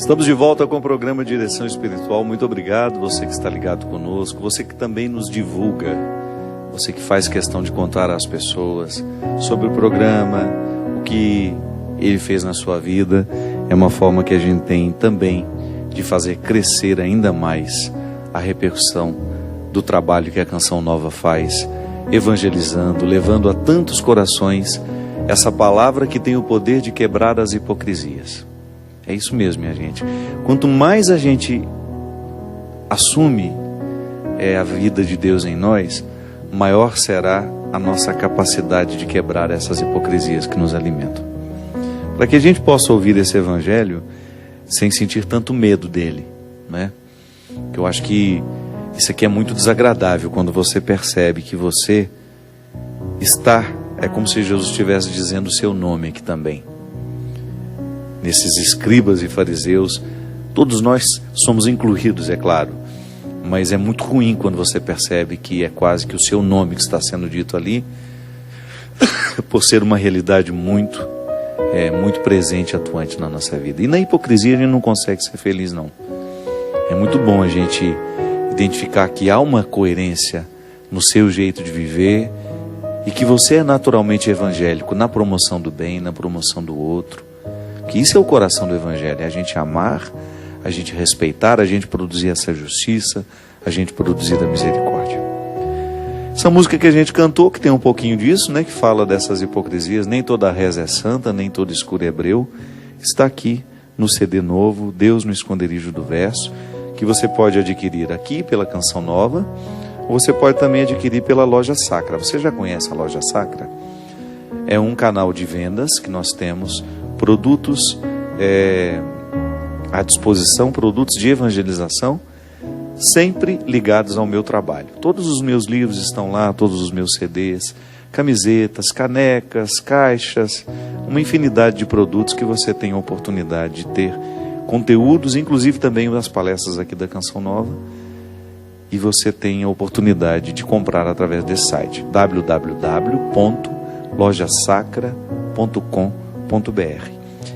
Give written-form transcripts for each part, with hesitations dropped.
Estamos de volta com o programa Direção Espiritual. Muito obrigado, você que está ligado conosco, você que também nos divulga, você que faz questão de contar às pessoas sobre o programa, o que ele fez na sua vida. É uma forma que a gente tem também de fazer crescer ainda mais a repercussão do trabalho que a Canção Nova faz, evangelizando, levando a tantos corações essa palavra que tem o poder de quebrar as hipocrisias. É isso mesmo, minha gente. Quanto mais a gente assume a vida de Deus em nós, maior será a nossa capacidade de quebrar essas hipocrisias que nos alimentam. Para que a gente possa ouvir esse evangelho sem sentir tanto medo dele, né? Que eu acho que isso aqui é muito desagradável quando você percebe que você está, é como se Jesus estivesse dizendo o seu nome aqui também. Nesses escribas e fariseus, todos nós somos incluídos, é claro, mas é muito ruim quando você percebe que é quase que o seu nome que está sendo dito ali, por ser uma realidade muito presente e atuante na nossa vida. E na hipocrisia a gente não consegue ser feliz, não. É muito bom a gente identificar que há uma coerência no seu jeito de viver e que você é naturalmente evangélico na promoção do bem, na promoção do outro. Que isso é o coração do evangelho, é a gente amar, a gente respeitar, a gente produzir essa justiça, a gente produzir a misericórdia. Essa música que a gente cantou, que tem um pouquinho disso, né, que fala dessas hipocrisias, nem toda reza é santa, nem todo escuro é hebreu, está aqui no CD novo, Deus no Esconderijo do Verso, que você pode adquirir aqui pela Canção Nova, ou você pode também adquirir pela Loja Sacra. Você já conhece a Loja Sacra? É um canal de vendas que nós temos, produtos à disposição, produtos de evangelização, sempre ligados ao meu trabalho. Todos os meus livros estão lá, todos os meus CDs, camisetas, canecas, caixas, uma infinidade de produtos que você tem a oportunidade de ter conteúdos, inclusive também das palestras aqui da Canção Nova, e você tem a oportunidade de comprar através desse site, www.lojasacra.com.br.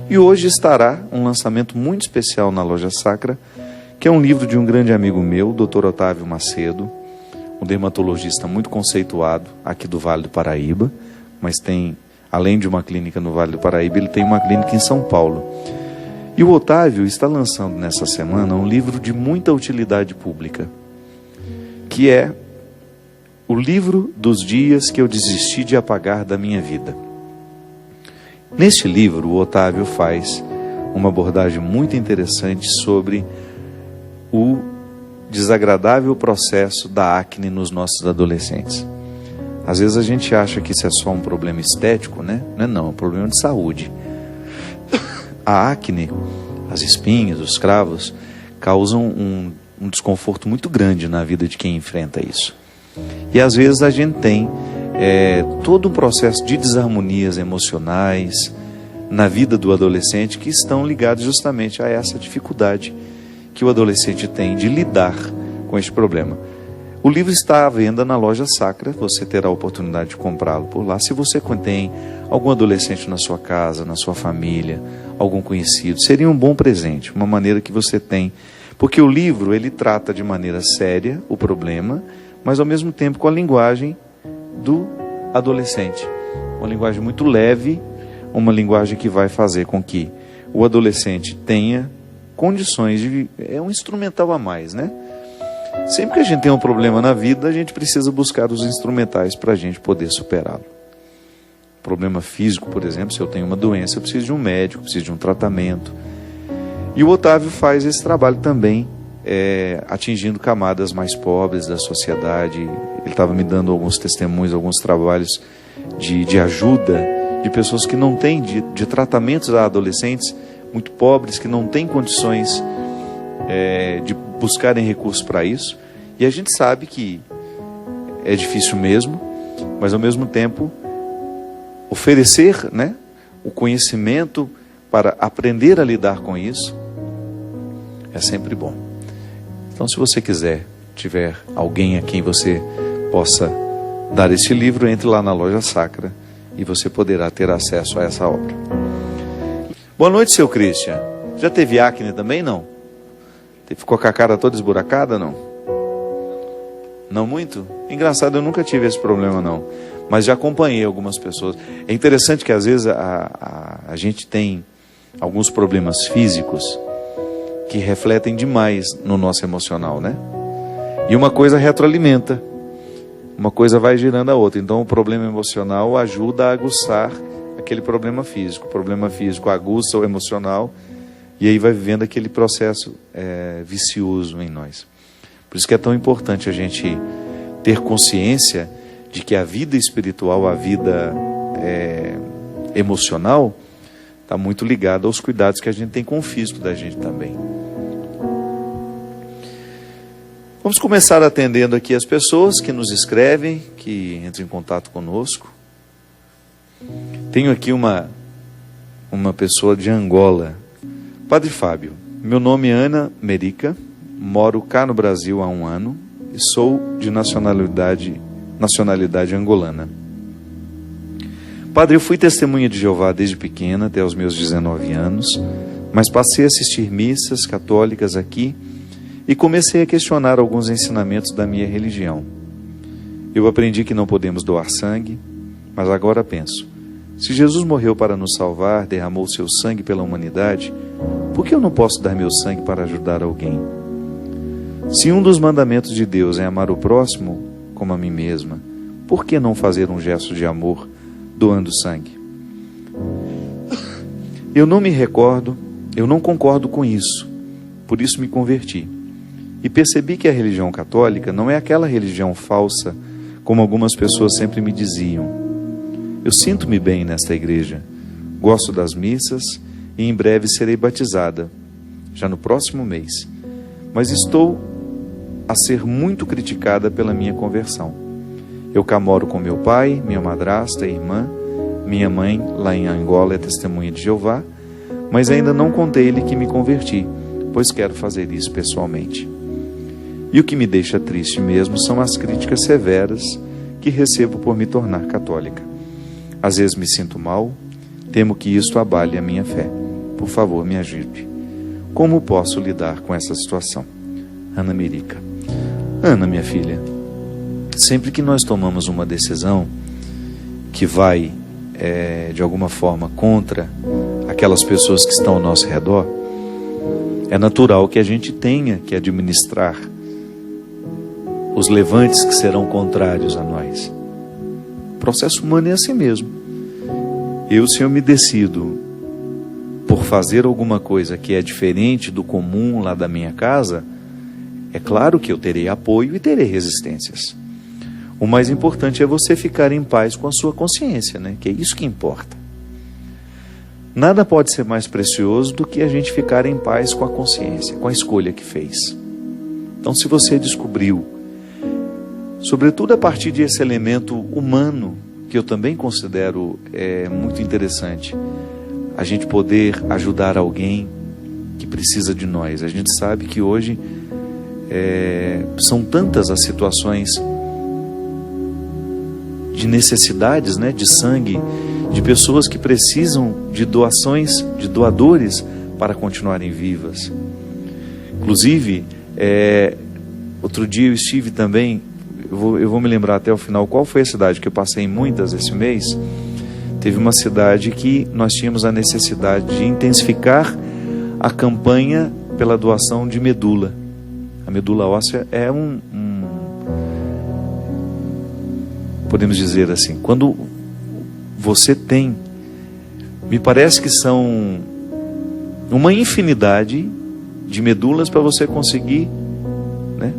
E hoje estará um lançamento muito especial na Loja Sacra, que é um livro de um grande amigo meu, Dr. Otávio Macedo, um dermatologista muito conceituado aqui do Vale do Paraíba, mas tem, além de uma clínica no Vale do Paraíba, ele tem uma clínica em São Paulo. E o Otávio está lançando nessa semana um livro de muita utilidade pública, que é o livro dos dias que eu desisti de apagar da minha vida. Neste livro, o Otávio faz uma abordagem muito interessante sobre o desagradável processo da acne nos nossos adolescentes. Às vezes a gente acha que isso é só um problema estético, né? Não, é um problema de saúde. A acne, as espinhas, os cravos, causam um desconforto muito grande na vida de quem enfrenta isso. E às vezes a gente tem todo um processo de desarmonias emocionais na vida do adolescente que estão ligados justamente a essa dificuldade que o adolescente tem de lidar com este problema. O livro está à venda na Loja Sacra, você terá a oportunidade de comprá-lo por lá. Se você contém algum adolescente na sua casa, na sua família, algum conhecido, seria um bom presente, uma maneira que você tem, porque o livro ele trata de maneira séria o problema, mas ao mesmo tempo com a linguagem do adolescente, uma linguagem muito leve, uma linguagem que vai fazer com que o adolescente tenha condições de... é um instrumental a mais, né? Sempre que a gente tem um problema na vida, a gente precisa buscar os instrumentais para a gente poder superá-lo. Problema físico, por exemplo, se eu tenho uma doença, eu preciso de um médico, preciso de um tratamento. E o Otávio faz esse trabalho também, atingindo camadas mais pobres da sociedade. Ele estava me dando alguns testemunhos, alguns trabalhos de ajuda de pessoas que não têm, de tratamentos a adolescentes muito pobres, que não têm condições de buscarem recursos para isso. E a gente sabe que é difícil mesmo, mas ao mesmo tempo oferecer, né, o conhecimento para aprender a lidar com isso é sempre bom. Então, se você quiser, tiver alguém a quem você possa dar esse livro, entre lá na Loja Sacra e você poderá ter acesso a essa obra. Boa noite, seu Christian. Já teve acne também, não? Ficou com a cara toda esburacada, não? Não muito? Engraçado, eu nunca tive esse problema, não. Mas já acompanhei algumas pessoas. É interessante que às vezes a gente tem alguns problemas físicos que refletem demais no nosso emocional, né? E uma coisa retroalimenta. Uma coisa vai girando a outra. Então o problema emocional ajuda a aguçar aquele problema físico. O problema físico aguça o emocional e aí vai vivendo aquele processo vicioso em nós. Por isso que é tão importante a gente ter consciência de que a vida espiritual, a vida emocional, está muito ligada aos cuidados que a gente tem com o físico da gente também. Vamos começar atendendo aqui as pessoas que nos escrevem, que entram em contato conosco. Tenho aqui uma pessoa de Angola. Padre Fábio, meu nome é Ana Merica, moro cá no Brasil há 1 ano e sou de nacionalidade angolana. Padre, eu fui testemunha de Jeová desde pequena, até os meus 19 anos, mas passei a assistir missas católicas aqui e comecei a questionar alguns ensinamentos da minha religião. Eu aprendi que não podemos doar sangue, mas agora penso, se Jesus morreu para nos salvar, derramou seu sangue pela humanidade, por que eu não posso dar meu sangue para ajudar alguém? Se um dos mandamentos de Deus é amar o próximo como a mim mesma, por que não fazer um gesto de amor doando sangue? Eu não concordo com isso, por isso me converti. E percebi que a religião católica não é aquela religião falsa, como algumas pessoas sempre me diziam. Eu sinto-me bem nesta igreja, gosto das missas e em breve serei batizada, já no próximo mês. Mas estou a ser muito criticada pela minha conversão. Eu cá moro com meu pai, minha madrasta e irmã, minha mãe lá em Angola é testemunha de Jeová, mas ainda não contei-lhe que me converti, pois quero fazer isso pessoalmente. E o que me deixa triste mesmo são as críticas severas que recebo por me tornar católica. Às vezes me sinto mal, temo que isto abale a minha fé. Por favor, me ajude. Como posso lidar com essa situação? Ana Merica. Ana, minha filha, sempre que nós tomamos uma decisão que vai, de alguma forma, contra aquelas pessoas que estão ao nosso redor, é natural que a gente tenha que administrar os levantes que serão contrários a nós. O processo humano é assim mesmo. Se eu me decido por fazer alguma coisa que é diferente do comum lá da minha casa, é claro que eu terei apoio e terei resistências. O mais importante é você ficar em paz com a sua consciência, né? Que é isso que importa. Nada pode ser mais precioso do que a gente ficar em paz com a consciência, com a escolha que fez. Então, se você descobriu, sobretudo a partir desse elemento humano, que eu também considero muito interessante, a gente poder ajudar alguém que precisa de nós. A gente sabe que hoje são tantas as situações de necessidades, né, de sangue, de pessoas que precisam de doações, de doadores para continuarem vivas. Inclusive, outro dia eu estive também, eu vou me lembrar até o final qual foi a cidade que eu passei em muitas esse mês. Teve uma cidade que nós tínhamos a necessidade de intensificar a campanha pela doação de medula. A medula óssea é podemos dizer assim, quando você tem, me parece que são uma infinidade de medulas para você conseguir, né,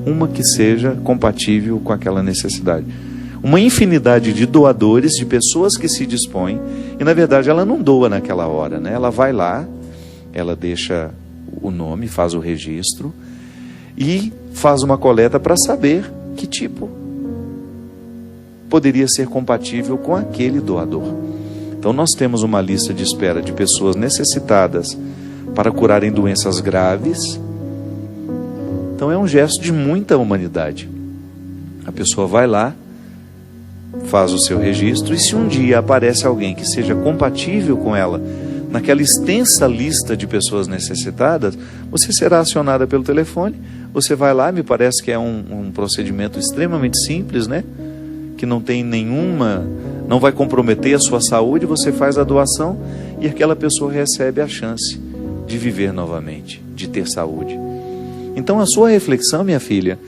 uma que seja compatível com aquela necessidade. Uma infinidade de doadores, de pessoas que se dispõem, e na verdade ela não doa naquela hora, né? Ela vai lá, ela deixa o nome, faz o registro e faz uma coleta para saber que tipo poderia ser compatível com aquele doador. Então nós temos uma lista de espera de pessoas necessitadas para curarem doenças graves. Então é um gesto de muita humanidade. A pessoa vai lá, faz o seu registro, e se um dia aparece alguém que seja compatível com ela naquela extensa lista de pessoas necessitadas, você será acionada pelo telefone, você vai lá, me parece que é um procedimento extremamente simples, né? Que não tem não vai comprometer a sua saúde, você faz a doação e aquela pessoa recebe a chance de viver novamente, de ter saúde. Então a sua reflexão, minha filha,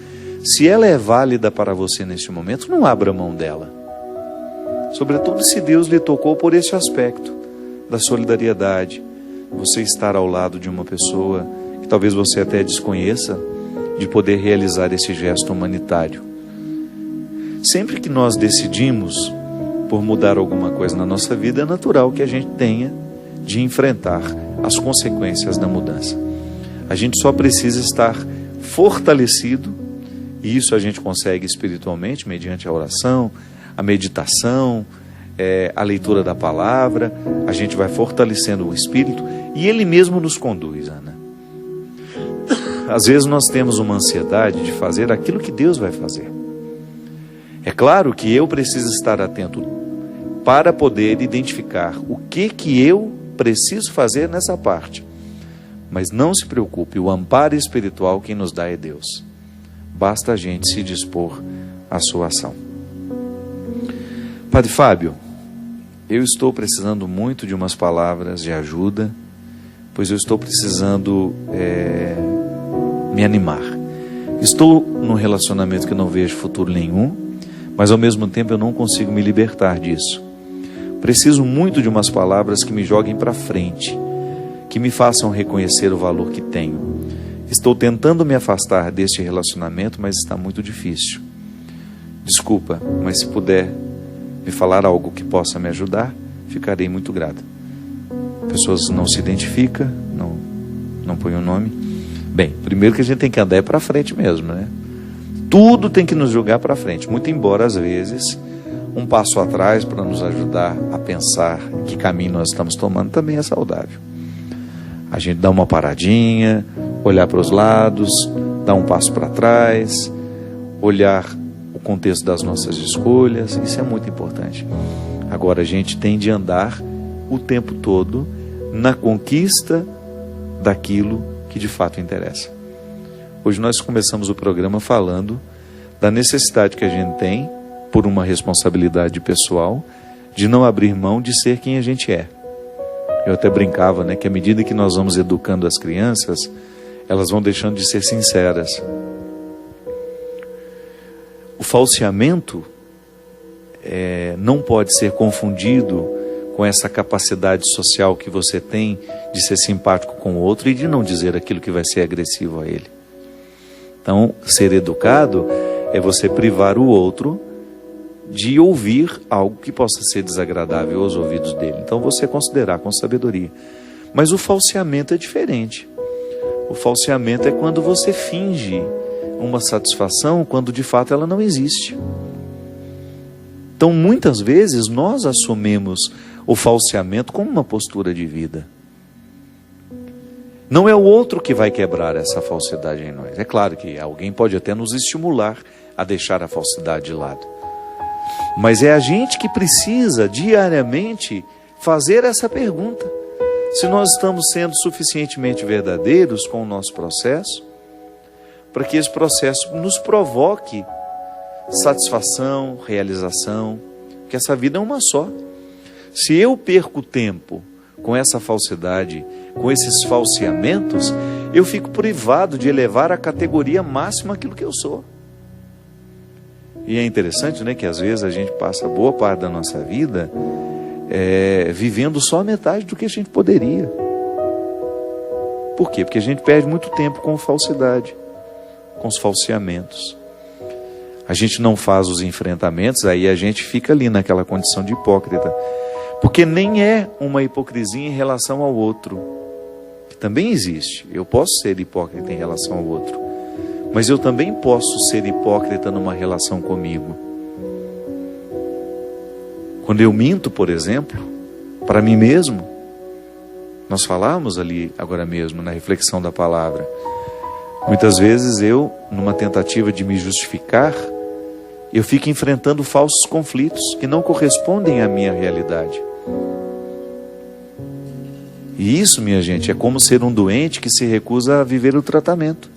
se ela é válida para você neste momento, não abra mão dela. Sobretudo se Deus lhe tocou por esse aspecto da solidariedade, você estar ao lado de uma pessoa que talvez você até desconheça, de poder realizar esse gesto humanitário. Sempre que nós decidimos por mudar alguma coisa na nossa vida, é natural que a gente tenha de enfrentar as consequências da mudança. A gente só precisa estar fortalecido, e isso a gente consegue espiritualmente, mediante a oração, a meditação, a leitura da palavra. A gente vai fortalecendo o espírito e ele mesmo nos conduz, Ana. Às vezes nós temos uma ansiedade de fazer aquilo que Deus vai fazer. É claro que eu preciso estar atento para poder identificar o que eu preciso fazer nessa parte. Mas não se preocupe, o amparo espiritual quem nos dá é Deus. Basta a gente se dispor à sua ação. Padre Fábio, eu estou precisando muito de umas palavras de ajuda, pois eu estou precisando me animar. Estou num relacionamento que não vejo futuro nenhum, mas ao mesmo tempo eu não consigo me libertar disso. Preciso muito de umas palavras que me joguem para frente, que me façam reconhecer o valor que tenho. Estou tentando me afastar deste relacionamento, mas está muito difícil. Desculpa, mas se puder me falar algo que possa me ajudar, ficarei muito grato. Pessoas não se identificam, não põem o nome. Bem, primeiro que a gente tem que andar para frente mesmo, né? Tudo tem que nos jogar para frente, muito embora às vezes um passo atrás para nos ajudar a pensar que caminho nós estamos tomando também é saudável. A gente dá uma paradinha, olhar para os lados, dar um passo para trás, olhar o contexto das nossas escolhas, isso é muito importante. Agora a gente tem de andar o tempo todo na conquista daquilo que de fato interessa. Hoje nós começamos o programa falando da necessidade que a gente tem, por uma responsabilidade pessoal, de não abrir mão de ser quem a gente é. Eu até brincava, né, que à medida que nós vamos educando as crianças, elas vão deixando de ser sinceras. O falseamento não pode ser confundido com essa capacidade social que você tem de ser simpático com o outro e de não dizer aquilo que vai ser agressivo a ele. Então, ser educado é você privar o outro de ouvir algo que possa ser desagradável aos ouvidos dele. Então, você considerar com sabedoria. Mas o falseamento é diferente. O falseamento é quando você finge uma satisfação quando de fato ela não existe. Então, muitas vezes, nós assumimos o falseamento como uma postura de vida. Não é o outro que vai quebrar essa falsidade em nós. É claro que alguém pode até nos estimular a deixar a falsidade de lado. Mas é a gente que precisa diariamente fazer essa pergunta. Se nós estamos sendo suficientemente verdadeiros com o nosso processo, para que esse processo nos provoque satisfação, realização, que essa vida é uma só. Se eu perco tempo com essa falsidade, com esses falseamentos, eu fico privado de elevar à categoria máxima aquilo que eu sou. E é interessante, né, que às vezes a gente passa boa parte da nossa vida vivendo só a metade do que a gente poderia. Por quê? Porque a gente perde muito tempo com falsidade, com os falseamentos. A gente não faz os enfrentamentos, aí a gente fica ali naquela condição de hipócrita. Porque nem é uma hipocrisia em relação ao outro, que também existe. Eu posso ser hipócrita em relação ao outro, mas eu também posso ser hipócrita numa relação comigo. Quando eu minto, por exemplo, para mim mesmo, nós falamos ali agora mesmo na reflexão da palavra, muitas vezes eu, numa tentativa de me justificar, eu fico enfrentando falsos conflitos que não correspondem à minha realidade. E isso, minha gente, é como ser um doente que se recusa a viver o tratamento.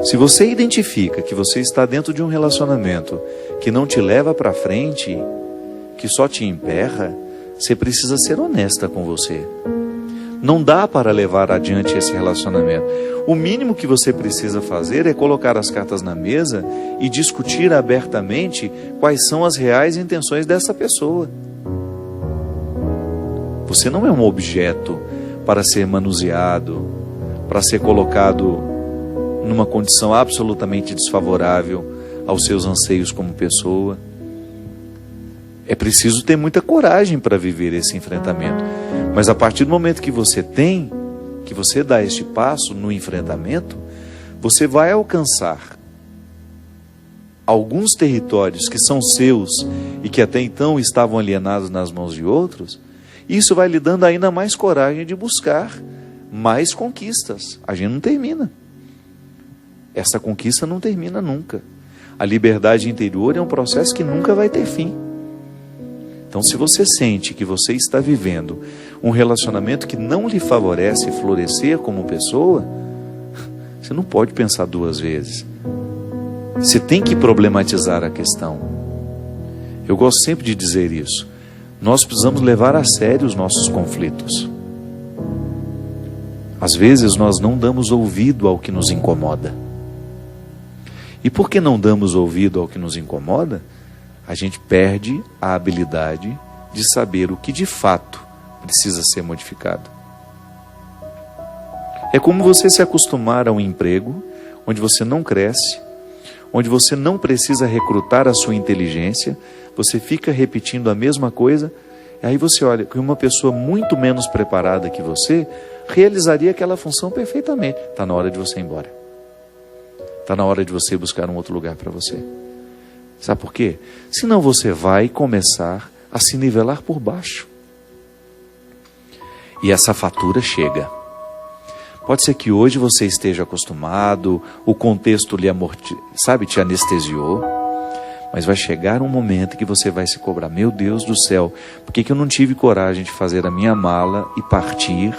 Se você identifica que você está dentro de um relacionamento que não te leva para frente, que só te emperra, você precisa ser honesta com você. Não dá para levar adiante esse relacionamento. O mínimo que você precisa fazer é colocar as cartas na mesa e discutir abertamente quais são as reais intenções dessa pessoa. Você não é um objeto para ser manuseado, para ser colocado numa condição absolutamente desfavorável aos seus anseios como pessoa. É preciso ter muita coragem para viver esse enfrentamento. Mas a partir do momento que você dá este passo no enfrentamento, você vai alcançar alguns territórios que são seus e que até então estavam alienados nas mãos de outros. Isso vai lhe dando ainda mais coragem de buscar mais conquistas. A gente não termina. Essa conquista não termina nunca. A liberdade interior é um processo que nunca vai ter fim. Então, se você sente que você está vivendo um relacionamento que não lhe favorece florescer como pessoa, você não pode pensar duas vezes. Você tem que problematizar a questão. Eu gosto sempre de dizer isso. Nós precisamos levar a sério os nossos conflitos. Às vezes nós não damos ouvido ao que nos incomoda. E por que não damos ouvido ao que nos incomoda? A gente perde a habilidade de saber o que de fato precisa ser modificado. É como você se acostumar a um emprego onde você não cresce, onde você não precisa recrutar a sua inteligência, você fica repetindo a mesma coisa, e aí você olha que uma pessoa muito menos preparada que você realizaria aquela função perfeitamente. Está na hora de você ir embora. Está na hora de você buscar um outro lugar para você. Sabe por quê? Senão você vai começar a se nivelar por baixo. E essa fatura chega. Pode ser que hoje você esteja acostumado, o contexto lhe te anestesiou, mas vai chegar um momento que você vai se cobrar. Meu Deus do céu, por que eu não tive coragem de fazer a minha mala e partir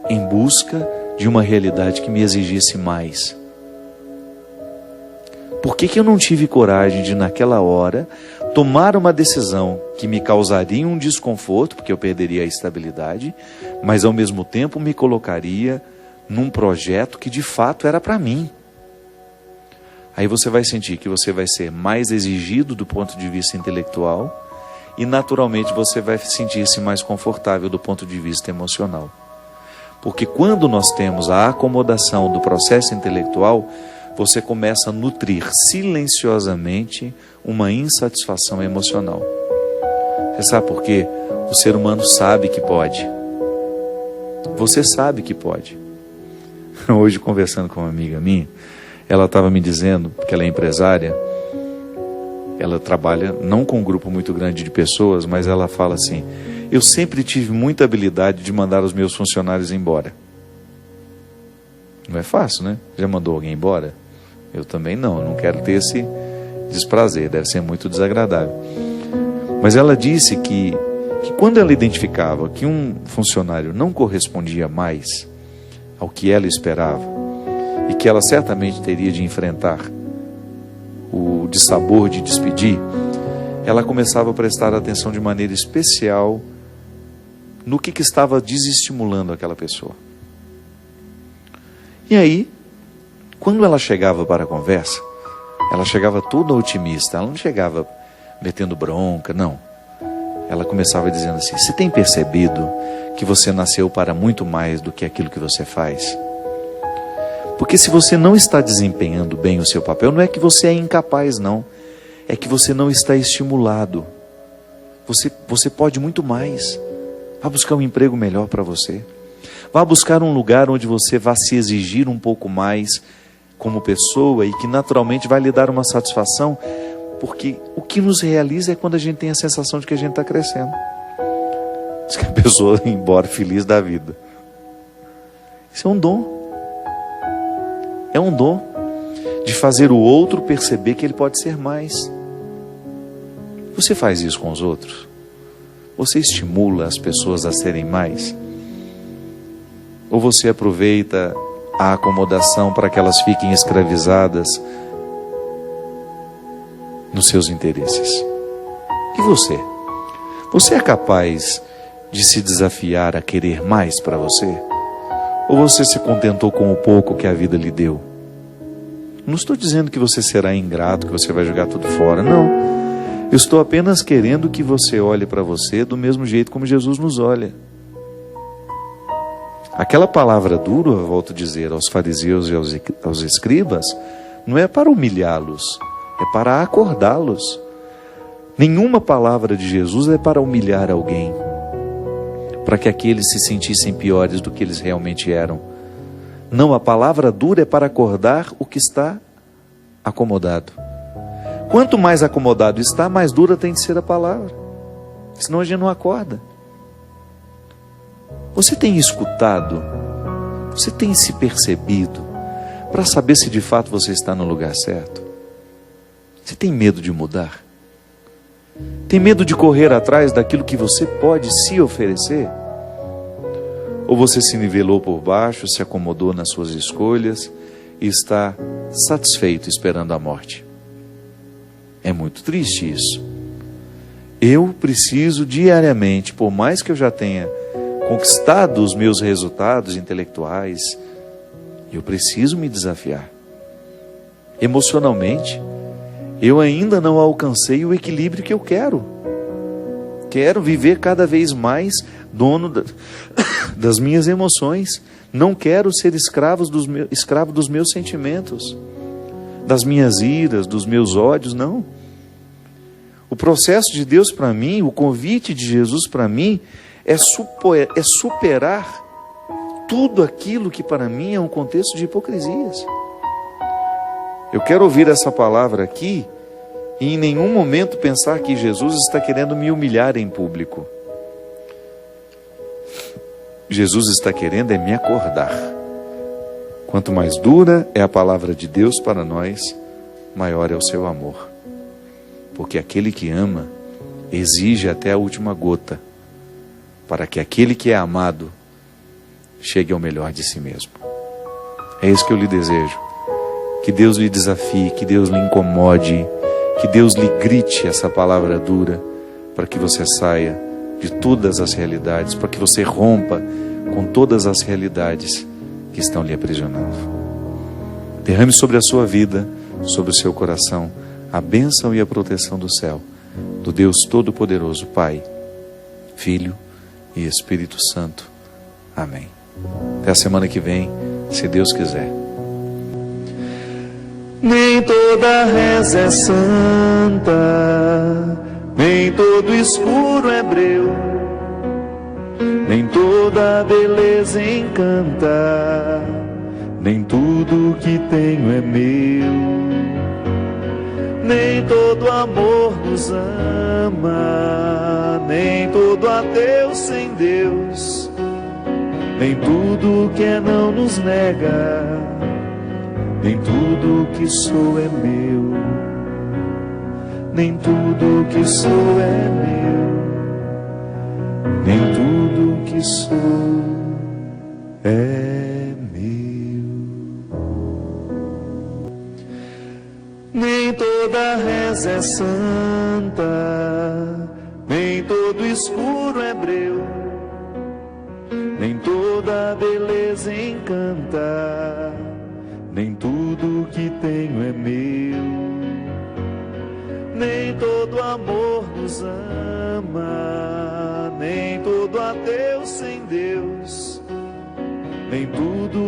em busca de uma realidade que me exigisse mais? Por que eu não tive coragem de, naquela hora, tomar uma decisão que me causaria um desconforto, porque eu perderia a estabilidade, mas ao mesmo tempo me colocaria num projeto que de fato era para mim? Aí você vai sentir que você vai ser mais exigido do ponto de vista intelectual e naturalmente você vai sentir-se mais confortável do ponto de vista emocional. Porque quando nós temos a acomodação do processo intelectual, você começa a nutrir silenciosamente uma insatisfação emocional. Você sabe por quê? O ser humano sabe que pode. Você sabe que pode. Hoje, conversando com uma amiga minha, ela estava me dizendo, que ela é empresária, ela trabalha não com um grupo muito grande de pessoas, mas ela fala assim: eu sempre tive muita habilidade de mandar os meus funcionários embora. Não é fácil, né? Já mandou alguém embora? Eu também não, eu não quero ter esse desprazer, deve ser muito desagradável. Mas ela disse que quando ela identificava que um funcionário não correspondia mais ao que ela esperava, e que ela certamente teria de enfrentar o dissabor de despedir, ela começava a prestar atenção de maneira especial no que estava desestimulando aquela pessoa. E aí, quando ela chegava para a conversa, ela chegava toda otimista, ela não chegava metendo bronca, não. Ela começava dizendo assim: você tem percebido que você nasceu para muito mais do que aquilo que você faz? Porque se você não está desempenhando bem o seu papel, não é que você é incapaz, não. É que você não está estimulado. Você pode muito mais. Vá buscar um emprego melhor para você. Vá buscar um lugar onde você vá se exigir um pouco mais como pessoa e que naturalmente vai lhe dar uma satisfação, porque o que nos realiza é quando a gente tem a sensação de que a gente está crescendo. Diz que a pessoa vai embora feliz da vida. Isso é um dom. É um dom de fazer o outro perceber que ele pode ser mais. Você faz isso com os outros? Você estimula as pessoas a serem mais? Ou você aproveita a acomodação para que elas fiquem escravizadas nos seus interesses? E você? Você é capaz de se desafiar a querer mais para você? Ou você se contentou com o pouco que a vida lhe deu? Não estou dizendo que você será ingrato, que você vai jogar tudo fora, não. Eu estou apenas querendo que você olhe para você do mesmo jeito como Jesus nos olha. Aquela palavra dura, eu volto a dizer, aos fariseus e aos escribas, não é para humilhá-los, é para acordá-los. Nenhuma palavra de Jesus é para humilhar alguém, para que aqueles se sentissem piores do que eles realmente eram. Não, a palavra dura é para acordar o que está acomodado. Quanto mais acomodado está, mais dura tem de ser a palavra. Senão a gente não acorda. Você tem escutado? Você tem se percebido para saber se de fato você está no lugar certo? Você tem medo de mudar? Tem medo de correr atrás daquilo que você pode se oferecer? Ou você se nivelou por baixo, se acomodou nas suas escolhas e está satisfeito esperando a morte? É muito triste isso. Eu preciso diariamente, por mais que eu já tenha conquistado os meus resultados intelectuais, eu preciso me desafiar. Emocionalmente, eu ainda não alcancei o equilíbrio que eu quero. Quero viver cada vez mais dono das minhas emoções. Não quero ser escravo dos meus sentimentos, das minhas iras, dos meus ódios, não. O processo de Deus para mim, o convite de Jesus para mim, é superar tudo aquilo que para mim é um contexto de hipocrisias. Eu quero ouvir essa palavra aqui e em nenhum momento pensar que Jesus está querendo me humilhar em público. Jesus está querendo me acordar. Quanto mais dura é a palavra de Deus para nós, maior é o seu amor. Porque aquele que ama exige até a última gota, para que aquele que é amado chegue ao melhor de si mesmo. É isso que eu lhe desejo. Que Deus lhe desafie, que Deus lhe incomode, que Deus lhe grite essa palavra dura, para que você saia de todas as realidades, para que você rompa com todas as realidades que estão lhe aprisionando. Derrame sobre a sua vida, sobre o seu coração, a bênção e a proteção do céu, do Deus Todo-Poderoso, Pai, Filho e Espírito Santo. Amém. Até a semana que vem, se Deus quiser. Nem toda reza é santa, nem todo escuro é breu, nem toda beleza encanta, nem tudo que tenho é meu. Nem todo amor nos ama, nem todo ateu sem Deus, nem tudo que é não nos nega, nem tudo que sou é meu, nem tudo que sou é meu, nem tudo que sou é meu. Nem toda reza é santa, nem todo escuro é breu, nem toda beleza encanta, nem tudo que tenho é meu. Nem todo amor nos ama, nem todo ateu sem Deus, nem tudo